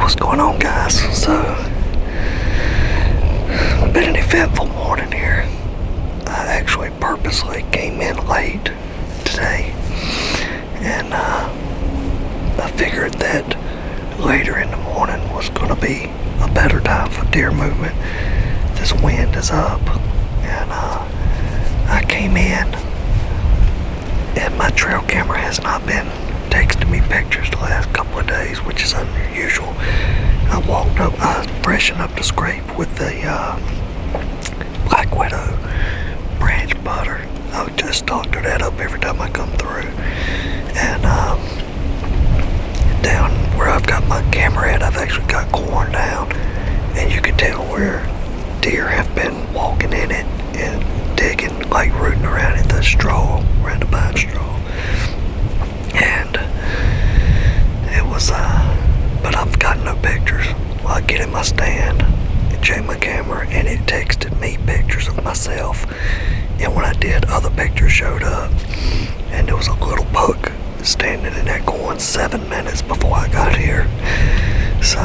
What's going on, guys? So, been an eventful morning here. I actually purposely came in late today, and I figured that later in the morning was going to be a better time for deer movement. This wind is up, and I came in, and my trail camera has not been texting me pictures the last couple of days, which is unusual. I walked up, I freshened up the scrape with the Black Widow branch butter. I would just doctor that up every time I come through. And down where I've got my camera at, I've actually got corn down, and you can tell where deer have been walking in it and digging, like rooting around in the straw, around the pine straw. And it was, but I've got no pictures. Well, I get in my stand and check my camera, and it texted me pictures of myself. And when I did, other pictures showed up, and there was a little buck standing in that corn 7 minutes before I got here. So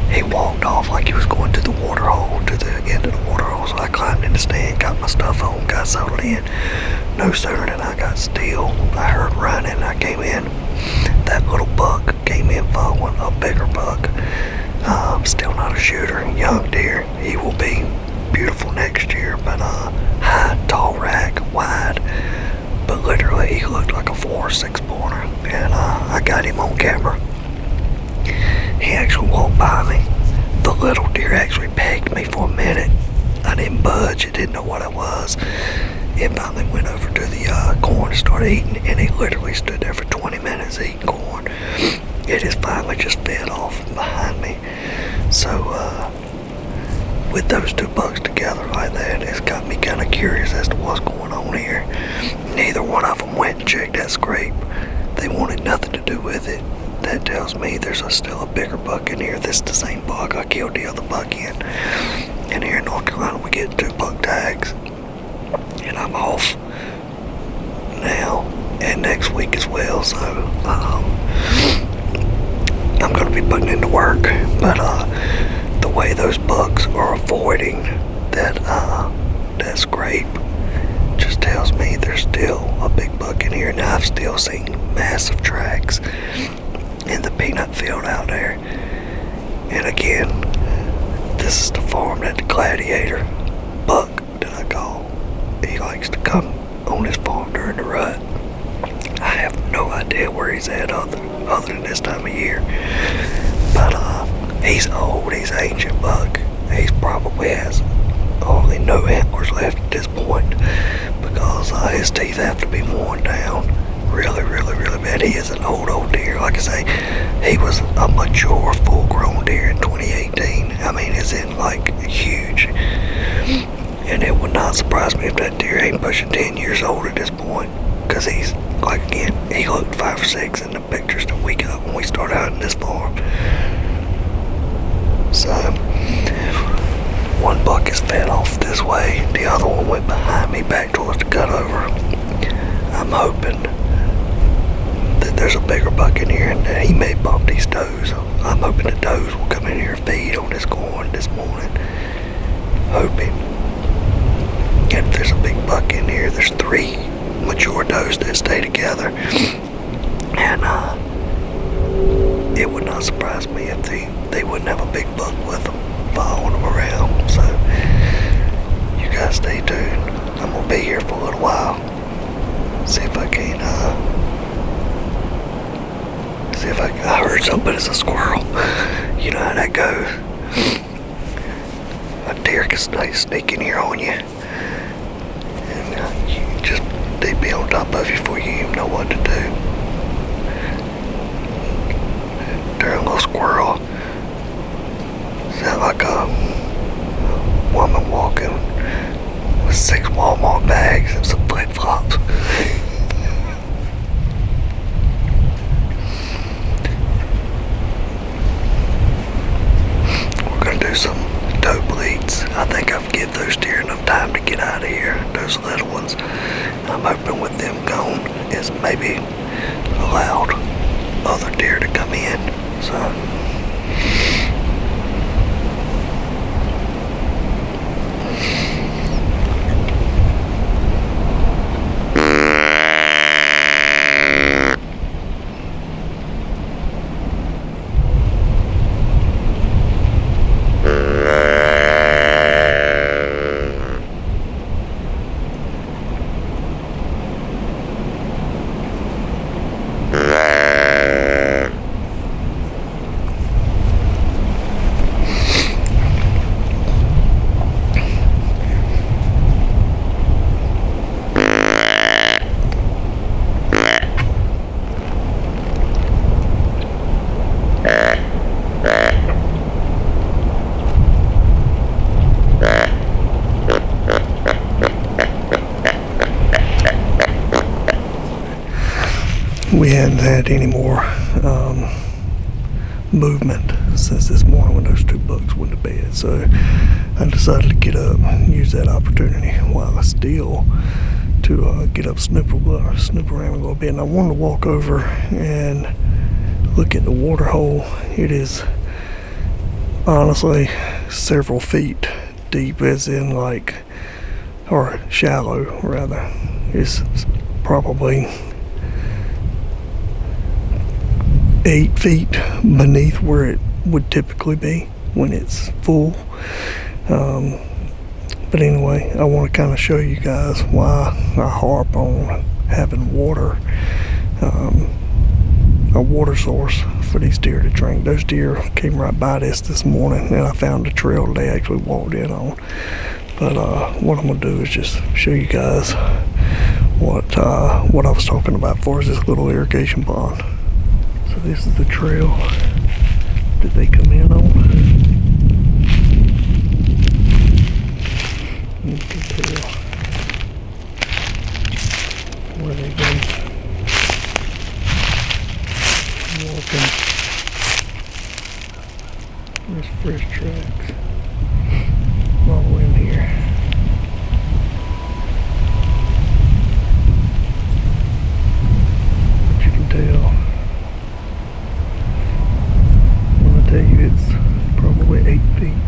he walked off like he was going to the water hole, to the end of the water hole. So I climbed in the stand, got my stuff on, got settled in. No sooner than I got still, I heard running. I came in. That little buck came in following a bigger buck. Still not a shooter, young deer. He will be beautiful next year, but high, tall rack, wide. But literally, he looked like a 4 or 6 pointer, and I got him on camera. He actually walked by me. The little deer actually pegged me for a minute. I didn't budge. It didn't know what I was. It finally went over to the corn and started eating, and he literally stood there for 20 minutes eating corn. It has finally just fed off behind me. So, with those two bucks together like that, it's got me kind of curious as to what's going on here. Neither one of them went and checked that scrape. They wanted nothing to do with it. That tells me there's still a bigger buck in here. This is the same buck I killed the other buck in. And here in North Carolina, we get 2 buck tags. And I'm off now and next week as well, so I'm going to be putting into work. But the way those bucks are avoiding that scrape just tells me there's still a big buck in here. Now I've still seen massive tracks in the peanut field out there. And again, this is the farm that the Gladiator buck that I call. He likes to come on his farm during the rut. I have no idea where he's at other than this time of year. But he's old, he's an ancient buck. He probably has hardly no antlers left at this point, because his teeth have to be worn down really, really, really bad. He is an old deer. Like I say, he was a mature, full-grown deer in 2018. I mean, it's in like huge. And it would not surprise me if that deer ain't pushing 10 years old at this point, because he's, like, again, he looked 5 or 6 in the pictures that we got when we started hunting this farm. So, one buck is fed off this way, the other one went behind me back towards the cutover. I'm hoping that there's a bigger buck in here and that he may bump these does. I'm hoping the does will come in here and feed on this corn this morning. Hoping. And if there's a big buck in here, there's 3 mature does that stay together. And it would not surprise me if they wouldn't have a big buck with them, following them around. So, you guys stay tuned. I'm going to be here for a little while. See if I can, I heard something, but it's a squirrel. You know how that goes. A deer can sneak in here on you. And they'd be on top of you before you even know what to do. Darn little squirrel. Sound like a woman walking with 6 Walmart bags and some flip-flops. We're gonna do some doe bleeds. I think I've given those deer enough time to get out of here. Those little ones. I'm hoping with them gone, it's maybe allowed other deer to come in. So had any more movement since this morning when those two bucks went to bed. So I decided to get up and use that opportunity while I still to get up, snoop around a little bit. And I wanted to walk over and look at the water hole. It is honestly several feet deep, as in or shallow rather. It's probably 8 feet beneath where it would typically be when it's full. But anyway, I want to kind of show you guys why I harp on having water, a water source for these deer to drink. Those deer came right by this morning, and I found the trail they actually walked in on. But what I'm gonna do is just show you guys what I was talking about as far as this little irrigation pond. So this is the trail that they come in on. You can tell where they've been walking. There's fresh tracks all the way in here. But you can tell, when I tell you it's probably 8 feet,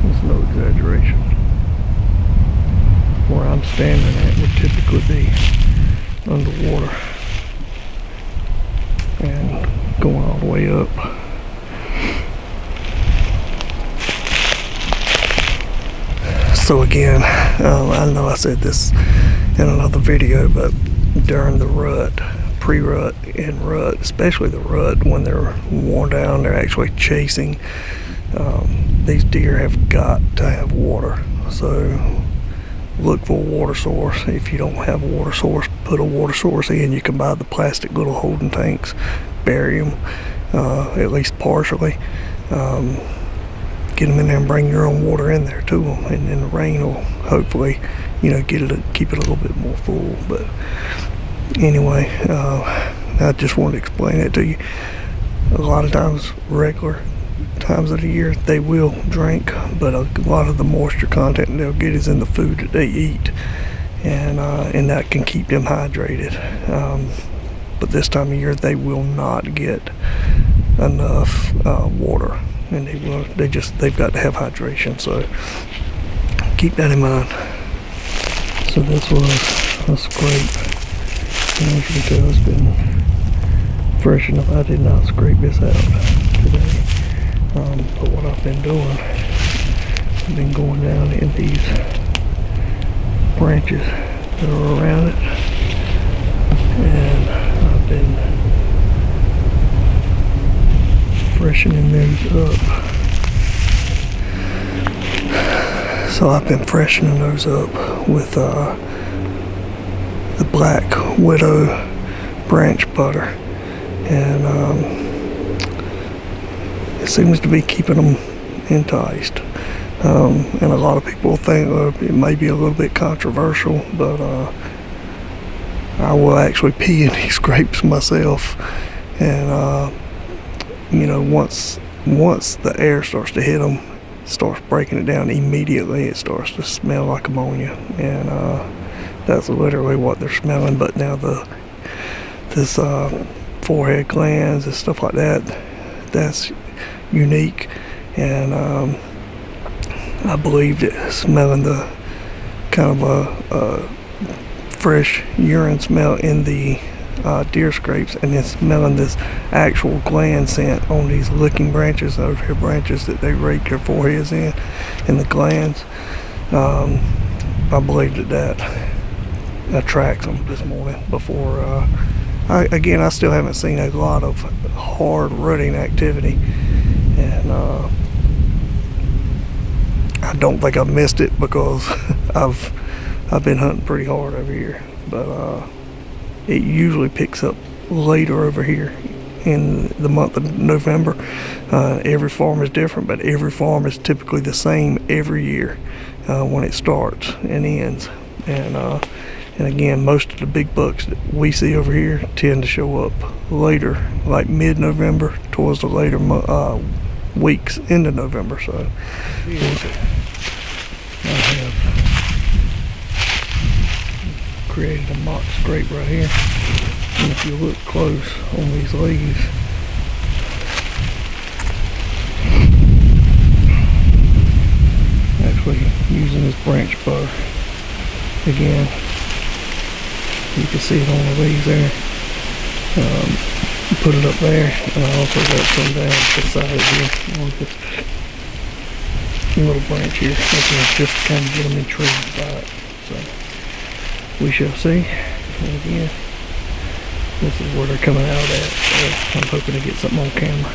it's no exaggeration. Where I'm standing at would typically be underwater and going all the way up. So again, I know I said this in another video, but during the rut, pre-rut and rut, especially the rut, when they're worn down, they're actually chasing. These deer have got to have water. So look for a water source. If you don't have a water source, put a water source in. You can buy the plastic little holding tanks, bury them, at least partially. Get them in there and bring your own water in there to them, and then the rain will hopefully, keep it a little bit more full. But anyway, I just wanted to explain that to you. A lot of times, regular times of the year, they will drink, but a lot of the moisture content they'll get is in the food that they eat, and that can keep them hydrated. But this time of year, they will not get enough water. And they've got to have hydration, so keep that in mind. So this was a scrape, and as you can tell, it's been fresh enough. I did not scrape this out today, but what I've been doing, I've been going down in these branches that are around it, and I've been freshening those up. So I've been freshening those up with the Black Widow branch butter, and it seems to be keeping them enticed. And a lot of people think it may be a little bit controversial, but I will actually pee in these scrapes myself, and once the air starts to hit them, starts breaking it down, immediately it starts to smell like ammonia, and that's literally what they're smelling. But now this forehead glands and stuff like that, that's unique, and I believe that smelling the kind of a fresh urine smell in the deer scrapes, and then smelling this actual gland scent on these licking branches over here, branches that they rake their foreheads in, and the glands. I believe that attracts them this morning. Before I still haven't seen a lot of hard rutting activity, and I don't think I've missed it because I've been hunting pretty hard over here, but it usually picks up later over here in the month of November. Every farm is different, but every farm is typically the same every year when it starts and ends. And And again, most of the big bucks that we see over here tend to show up later, like mid-November, towards the later weeks into November. So I have created a mock scrape right here, and if you look close on these leaves, actually using this branch bar again, you can see it on the leaves there. Put it up there, and I also got some down the side here on this little branch here. This is just to kind of get them intrigued by it. So we shall see. And again, this is where they're coming out at. So I'm hoping to get something on camera.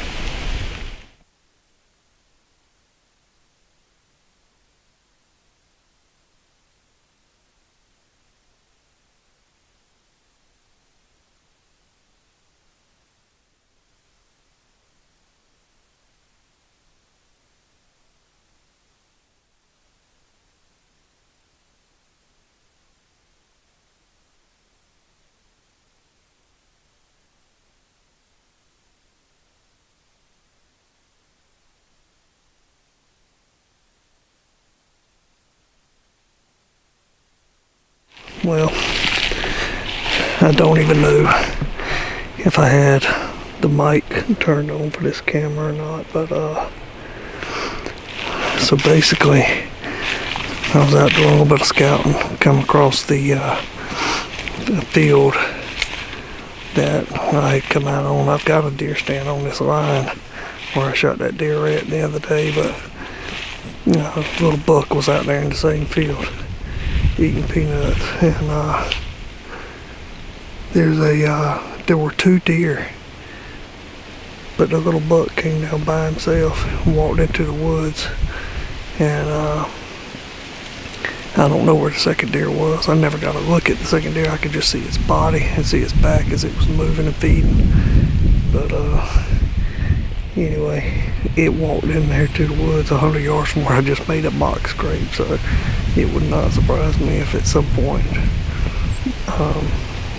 Well, I don't even know if I had the mic turned on for this camera or not, but so basically I was out doing a little bit of scouting, come across the field that I had come out on. I've got a deer stand on this line where I shot that deer at the other day, but a little buck was out there in the same field eating peanuts, and there were 2 deer, but the little buck came down by himself and walked into the woods, and I don't know where the second deer was. I never got a look at the second deer. I could just see its body and see its back as it was moving and feeding, but anyway, it walked in there to the woods 100 yards from where I just made a mock scrape, so it would not surprise me if at some point,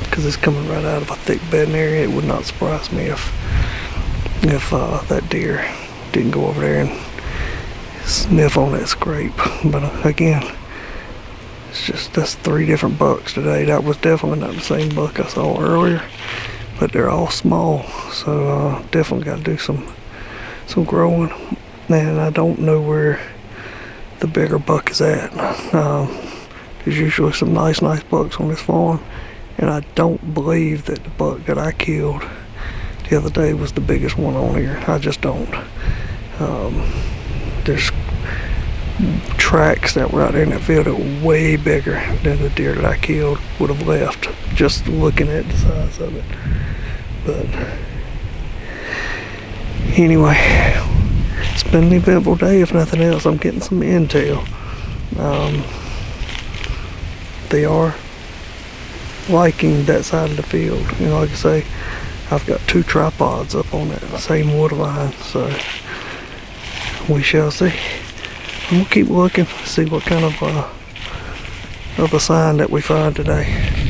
because it's coming right out of a thick bedding area, it would not surprise me if that deer didn't go over there and sniff on that scrape. But again, it's just, that's 3 different bucks today. That was definitely not the same buck I saw earlier, but they're all small, so definitely got to do some growing. And I don't know where the bigger buck is at. There's usually some nice bucks on this farm, and I don't believe that the buck that I killed the other day was the biggest one on here. I just don't. There's tracks that were out there in that field that were way bigger than the deer that I killed would have left, just looking at the size of it. But anyway, it's been an eventful day. If nothing else, I'm getting some intel. They are liking that side of the field. You know, like I say, I've got 2 tripods up on that same wood line, so we shall see. I'm gonna keep looking, see what kind of a sign that we find today.